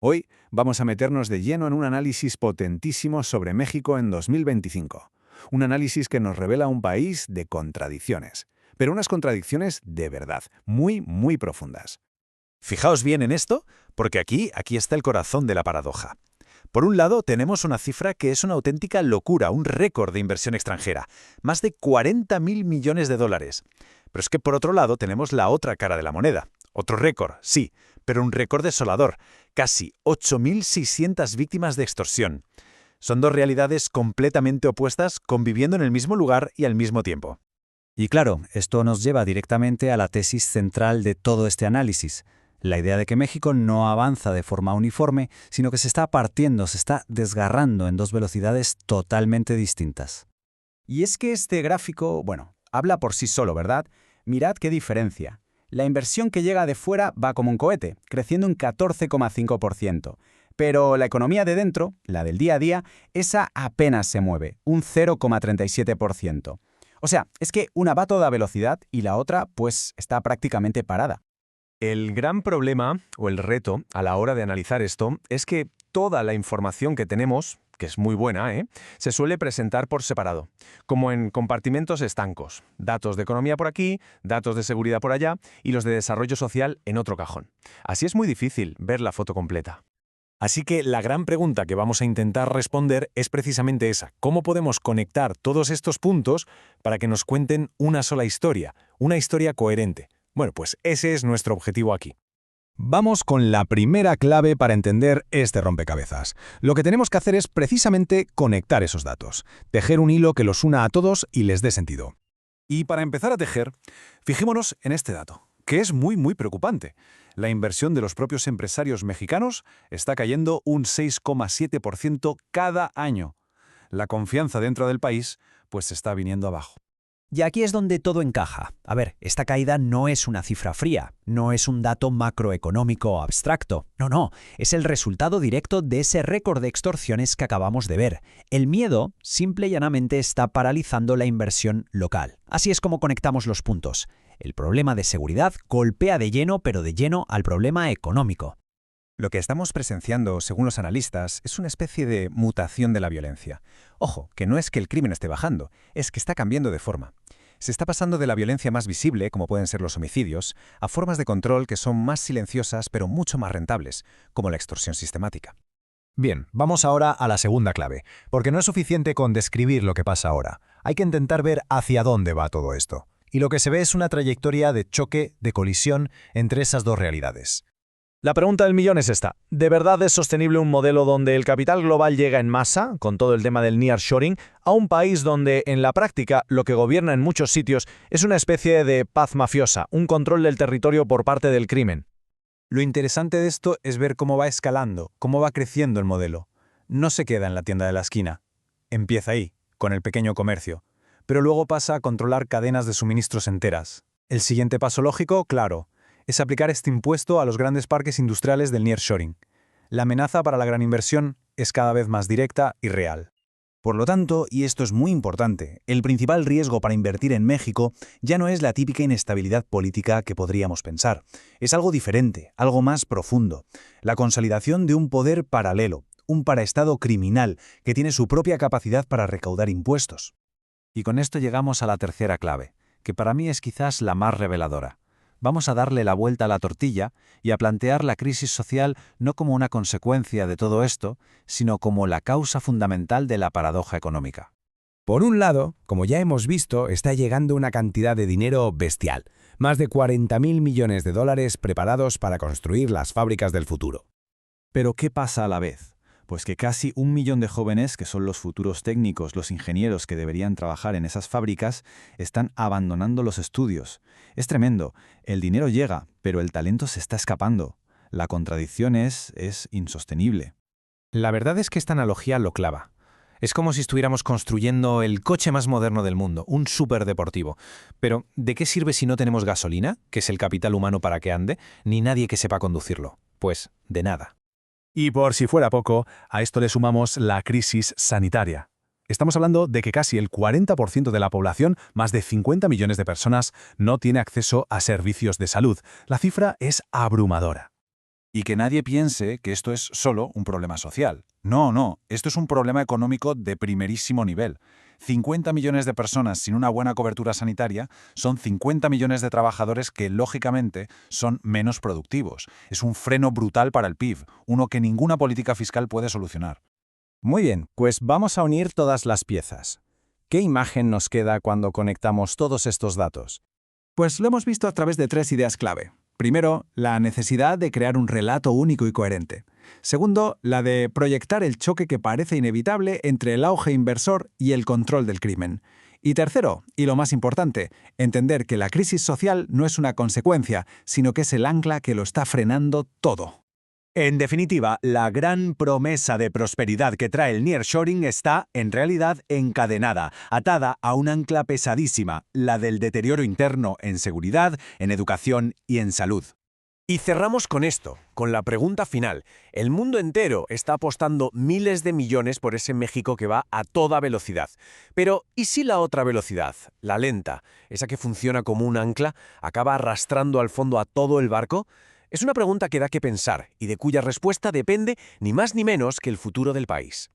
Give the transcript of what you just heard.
Hoy vamos a meternos de lleno en un análisis potentísimo sobre México en 2025. Un análisis que nos revela un país de contradicciones, pero unas contradicciones de verdad, muy profundas. Fijaos bien en esto, porque aquí está el corazón de la paradoja. Por un lado, tenemos una cifra que es una auténtica locura, un récord de inversión extranjera, más de 40.000 millones de dólares. Pero es que por otro lado tenemos la otra cara de la moneda. Otro récord, sí, pero un récord desolador, casi 8.600 víctimas de extorsión. Son dos realidades completamente opuestas conviviendo en el mismo lugar y al mismo tiempo. Y claro, esto nos lleva directamente a la tesis central de todo este análisis. La idea de que México no avanza de forma uniforme, sino que se está partiendo, se está desgarrando en dos velocidades totalmente distintas. Y es que este gráfico, habla por sí solo, ¿verdad? Mirad qué diferencia. La inversión que llega de fuera va como un cohete, creciendo un 14,5%. Pero la economía de dentro, la del día a día, esa apenas se mueve, un 0,37%. O sea, es que una va a toda velocidad y la otra, pues, está prácticamente parada. El gran problema, o el reto, a la hora de analizar esto, es que toda la información que tenemos, que es muy buena, se suele presentar por separado, como en compartimentos estancos. Datos de economía por aquí, datos de seguridad por allá y los de desarrollo social en otro cajón. Así es muy difícil ver la foto completa. Así que la gran pregunta que vamos a intentar responder es precisamente esa. ¿Cómo podemos conectar todos estos puntos para que nos cuenten una sola historia, una historia coherente? Bueno, pues ese es nuestro objetivo aquí. Vamos con la primera clave para entender este rompecabezas. Lo que tenemos que hacer es precisamente conectar esos datos, tejer un hilo que los una a todos y les dé sentido. Y para empezar a tejer, fijémonos en este dato, que es muy preocupante. La inversión de los propios empresarios mexicanos está cayendo un 6,7% cada año. La confianza dentro del país, pues se está viniendo abajo. Y aquí es donde todo encaja. A ver, esta caída no es una cifra fría, no es un dato macroeconómico abstracto. No, es el resultado directo de ese récord de extorsiones que acabamos de ver. El miedo, simple y llanamente, está paralizando la inversión local. Así es como conectamos los puntos. El problema de seguridad golpea de lleno, pero de lleno, al problema económico. Lo que estamos presenciando, según los analistas, es una especie de mutación de la violencia. Ojo, que no es que el crimen esté bajando, es que está cambiando de forma. Se está pasando de la violencia más visible, como pueden ser los homicidios, a formas de control que son más silenciosas pero mucho más rentables, como la extorsión sistemática. Bien, vamos ahora a la segunda clave, porque no es suficiente con describir lo que pasa ahora. Hay que intentar ver hacia dónde va todo esto. Y lo que se ve es una trayectoria de choque, de colisión entre esas dos realidades. La pregunta del millón es esta. ¿De verdad es sostenible un modelo donde el capital global llega en masa, con todo el tema del nearshoring, a un país donde, en la práctica, lo que gobierna en muchos sitios es una especie de paz mafiosa, un control del territorio por parte del crimen? Lo interesante de esto es ver cómo va escalando, cómo va creciendo el modelo. No se queda en la tienda de la esquina. Empieza ahí, con el pequeño comercio. Pero luego pasa a controlar cadenas de suministros enteras. El siguiente paso lógico, claro, es aplicar este impuesto a los grandes parques industriales del nearshoring. La amenaza para la gran inversión es cada vez más directa y real. Por lo tanto, y esto es muy importante, el principal riesgo para invertir en México ya no es la típica inestabilidad política que podríamos pensar. Es algo diferente, algo más profundo. La consolidación de un poder paralelo, un paraestado criminal que tiene su propia capacidad para recaudar impuestos. Y con esto llegamos a la tercera clave, que para mí es quizás la más reveladora. Vamos a darle la vuelta a la tortilla y a plantear la crisis social no como una consecuencia de todo esto, sino como la causa fundamental de la paradoja económica. Por un lado, como ya hemos visto, está llegando una cantidad de dinero bestial, más de 40.000 millones de dólares preparados para construir las fábricas del futuro. Pero ¿qué pasa a la vez? Pues que casi 1 millón de jóvenes, que son los futuros técnicos, los ingenieros que deberían trabajar en esas fábricas, están abandonando los estudios. Es tremendo. El dinero llega, pero el talento se está escapando. La contradicción es insostenible. La verdad es que esta analogía lo clava. Es como si estuviéramos construyendo el coche más moderno del mundo, un superdeportivo. Pero, ¿de qué sirve si no tenemos gasolina, que es el capital humano para que ande, ni nadie que sepa conducirlo? Pues, de nada. Y por si fuera poco, a esto le sumamos la crisis sanitaria. Estamos hablando de que casi el 40% de la población, más de 50 millones de personas, no tiene acceso a servicios de salud. La cifra es abrumadora. Y que nadie piense que esto es solo un problema social. No, no, esto es un problema económico de primerísimo nivel. 50 millones de personas sin una buena cobertura sanitaria son 50 millones de trabajadores que, lógicamente, son menos productivos. Es un freno brutal para el PIB, uno que ninguna política fiscal puede solucionar. Muy bien, pues vamos a unir todas las piezas. ¿Qué imagen nos queda cuando conectamos todos estos datos? Pues lo hemos visto a través de 3 ideas clave. Primero, la necesidad de crear un relato único y coherente. Segundo, la de proyectar el choque que parece inevitable entre el auge inversor y el control del crimen. Y tercero, y lo más importante, entender que la crisis social no es una consecuencia, sino que es el ancla que lo está frenando todo. En definitiva, la gran promesa de prosperidad que trae el nearshoring está, en realidad, encadenada, atada a un ancla pesadísima, la del deterioro interno en seguridad, en educación y en salud. Y cerramos con esto, con la pregunta final. El mundo entero está apostando miles de millones por ese México que va a toda velocidad. Pero, ¿y si la otra velocidad, la lenta, esa que funciona como un ancla, acaba arrastrando al fondo a todo el barco? Es una pregunta que da que pensar y de cuya respuesta depende ni más ni menos que el futuro del país.